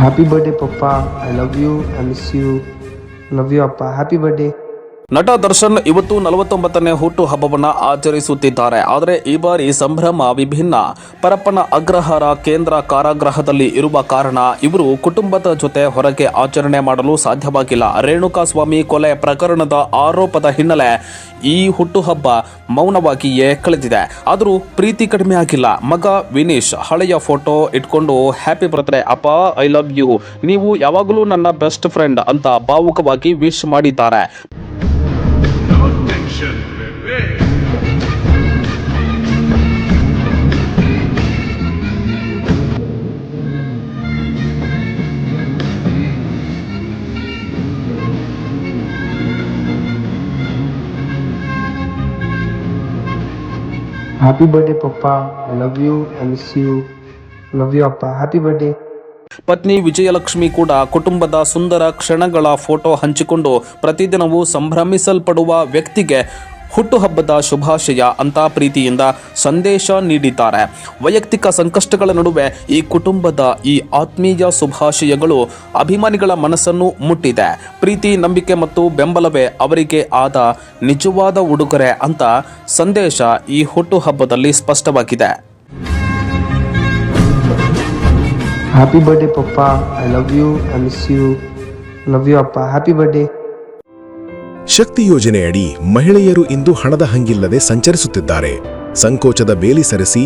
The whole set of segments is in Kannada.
Happy birthday, Papa. I love you. I miss you. Love you, Appa. Happy birthday. ನಟ ದರ್ಶನ್ ಇವತ್ತು 49ನೇ ಹುಟ್ಟು ಹಬ್ಬವನ್ನು ಆಚರಿಸುತ್ತಿದ್ದಾರೆ. ಆದರೆ ಈ ಬಾರಿ ಸಂಭ್ರಮ ವಿಭಿನ್ನ. ಪರಪ್ಪನ ಅಗ್ರಹಾರ ಕೇಂದ್ರ ಕಾರಾಗೃಹದಲ್ಲಿ ಇರುವ ಕಾರಣ ಇವರು ಕುಟುಂಬದ ಜೊತೆ ಹೊರಗೆ ಆಚರಣೆ ಮಾಡಲು ಸಾಧ್ಯವಾಗಿಲ್ಲ. ರೇಣುಕಾಸ್ವಾಮಿ ಕೊಲೆ ಪ್ರಕರಣದ ಆರೋಪದ ಹಿನ್ನೆಲೆ ಈ ಹುಟ್ಟುಹಬ್ಬ ಮೌನವಾಗಿಯೇ ಕಳೆದಿದೆ. ಆದರೂ ಪ್ರೀತಿ ಕಡಿಮೆ ಆಗಿಲ್ಲ. ಮಗ ವಿನೀಶ್ ಹಳೆಯ ಫೋಟೋ ಇಟ್ಕೊಂಡು ಹ್ಯಾಪಿ ಬರ್ತ್ಡೇ ಅಪ್ಪ, ಐ ಲವ್ ಯು, ನೀವು ಯಾವಾಗಲೂ ನನ್ನ ಬೆಸ್ಟ್ ಫ್ರೆಂಡ್ ಅಂತ ಭಾವುಕವಾಗಿ ವಿಶ್ ಮಾಡಿದ್ದಾರೆ. Happy birthday, Papa. I love you. I miss you. Love you, Appa. Happy birthday. ಪತ್ನಿ ವಿಜಯಲಕ್ಷ್ಮಿ ಕೂಡ ಕುಟುಂಬದ ಸುಂದರ ಕ್ಷಣಗಳ ಫೋಟೋ ಹಂಚಿಕೊಂಡು ಪ್ರತಿದಿನವೂ ಸಂಭ್ರಮಿಸಲ್ಪಡುವ ವ್ಯಕ್ತಿಗೆ ಹುಟ್ಟುಹಬ್ಬದ ಶುಭಾಶಯ ಅಂತ ಪ್ರೀತಿಯಿಂದ ಸಂದೇಶ ನೀಡಿದ್ದಾರೆ. ವೈಯಕ್ತಿಕ ಸಂಕಷ್ಟಗಳ ನಡುವೆ ಈ ಕುಟುಂಬದ ಈ ಆತ್ಮೀಯ ಶುಭಾಶಯಗಳು ಅಭಿಮಾನಿಗಳ ಮನಸ್ಸನ್ನು ಮುಟ್ಟಿದೆ. ಪ್ರೀತಿ, ನಂಬಿಕೆ ಮತ್ತು ಬೆಂಬಲವೇ ಅವರಿಗೆ ಆದ ನಿಜವಾದ ಉಡುಗೊರೆ ಅಂತ ಸಂದೇಶ ಈ ಹುಟ್ಟುಹಬ್ಬದಲ್ಲಿ ಸ್ಪಷ್ಟವಾಗಿದೆ. Happy birthday, Papa. I love you. I miss you. Love you, Appa. Happy birthday. ಶಕ್ತಿ ಯೋಜನೆಯಡಿ ಮಹಿಳೆಯರು ಇಂದು ಹಣದ ಹಂಗಿಲ್ಲದೆ ಸಂಚರಿಸುತ್ತಿದ್ದಾರೆ. ಸಂಕೋಚದ ಬೇಲಿ ಸರಿಸಿ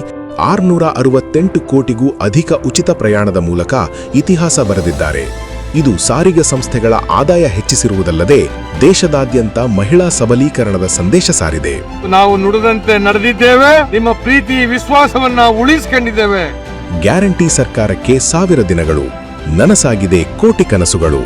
668 ಕೋಟಿಗೂ ಅಧಿಕ ಉಚಿತ ಪ್ರಯಾಣದ ಮೂಲಕ ಇತಿಹಾಸ ಬರೆದಿದ್ದಾರೆ. ಇದು ಸಾರಿಗೆ ಸಂಸ್ಥೆಗಳ ಆದಾಯ ಹೆಚ್ಚಿಸಿರುವುದಲ್ಲದೆ ದೇಶದಾದ್ಯಂತ ಮಹಿಳಾ ಸಬಲೀಕರಣದ ಸಂದೇಶ ಸಾರಿದೆ. ನಾವು ನುಡಿದಂತೆ ನಡೆದಿದ್ದೇವೆ, ನಿಮ್ಮ ಪ್ರೀತಿ ವಿಶ್ವಾಸವನ್ನ ಉಳಿಸಿಕೊಂಡಿದ್ದೇವೆ. ಗ್ಯಾರಂಟಿ ಸರ್ಕಾರಕ್ಕೆ 1000 ದಿನಗಳು, ನನಸಾಗಿದೆ ಕೋಟಿ ಕನಸುಗಳು.